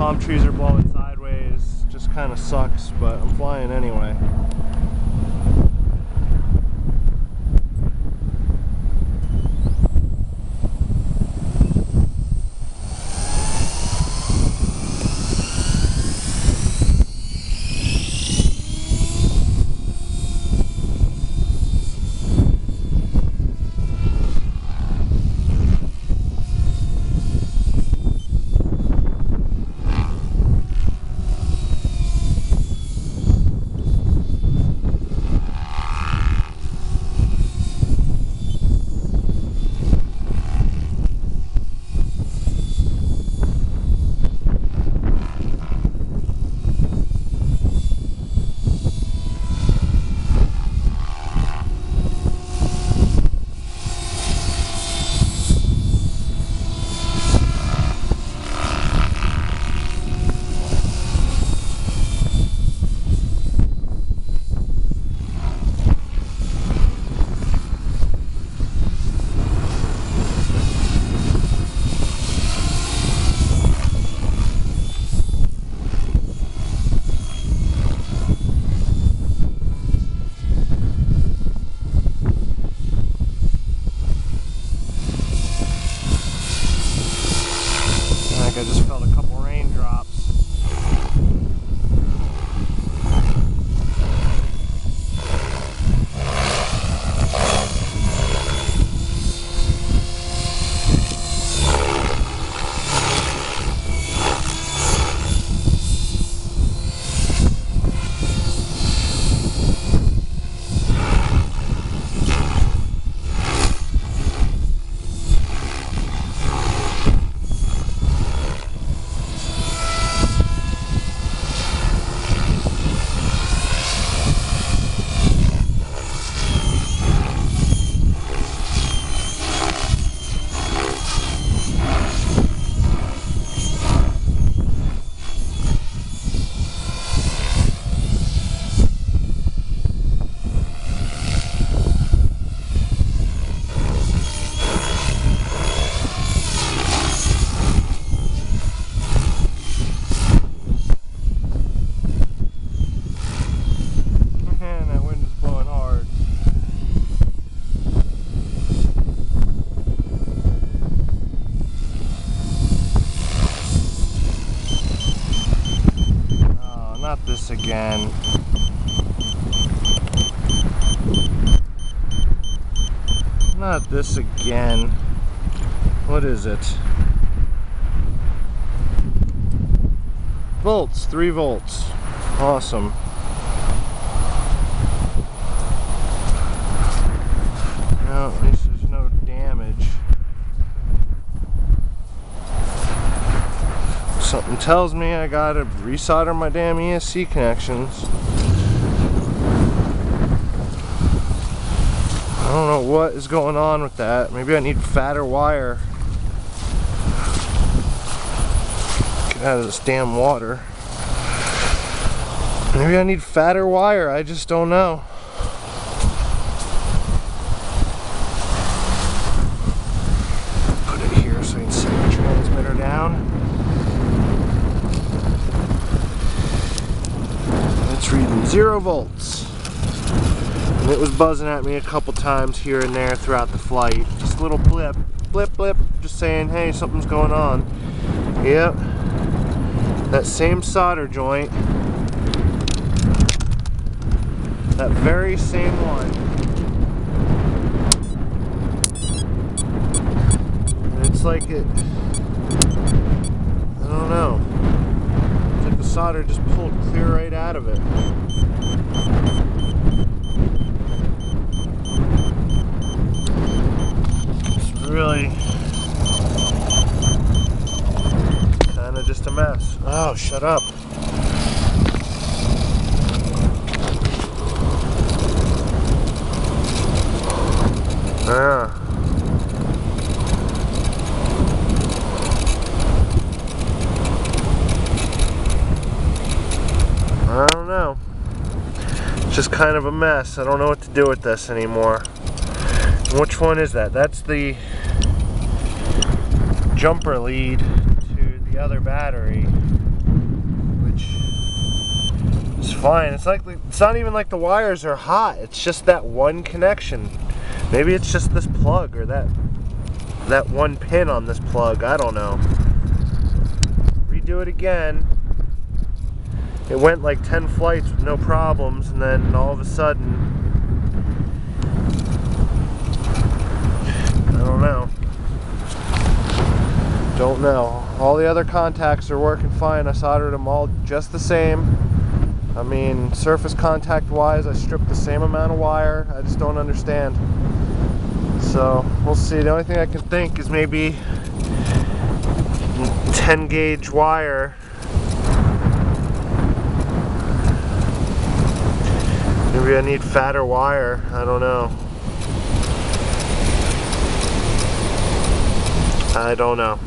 palm trees are blowing sideways. Just kind of sucks, but I'm flying anyway. I just felt a couple raindrops. Not this again. Not this again. What is it? Volts, 3 volts. Awesome. Well, at least there's no damage. Something tells me I gotta resolder my damn ESC connections. I don't know what is going on with that. Maybe I need fatter wire. Get out of this damn water. Maybe I need fatter wire, I just don't know. Put it here so I can set the transmitter down. It's reading 0 volts. And it was buzzing at me a couple times here and there throughout the flight. Just a little blip, blip, blip, just saying, hey, something's going on. Yep. That same solder joint. That very same one. And it's like it, I don't know. It's like the solder just pulled clear right out of it. It's really kind of just a mess. Oh, shut up. Yeah. I don't know. It's just kind of a mess. I don't know what to do with this anymore. Which one is that? That's the jumper lead to the other battery. fine. It's not even like the wires are hot. It's just that one connection. Maybe it's just this plug or that one pin on this plug. I don't know. Redo it again. It went like 10 flights with no problems, and then all of a sudden, I don't know. Don't know. All the other contacts are working fine. I soldered them all just the same. I mean, surface contact wise, I stripped the same amount of wire. I just don't understand. So, we'll see. The only thing I can think is maybe 10 gauge wire. Maybe I need fatter wire. I don't know. I don't know.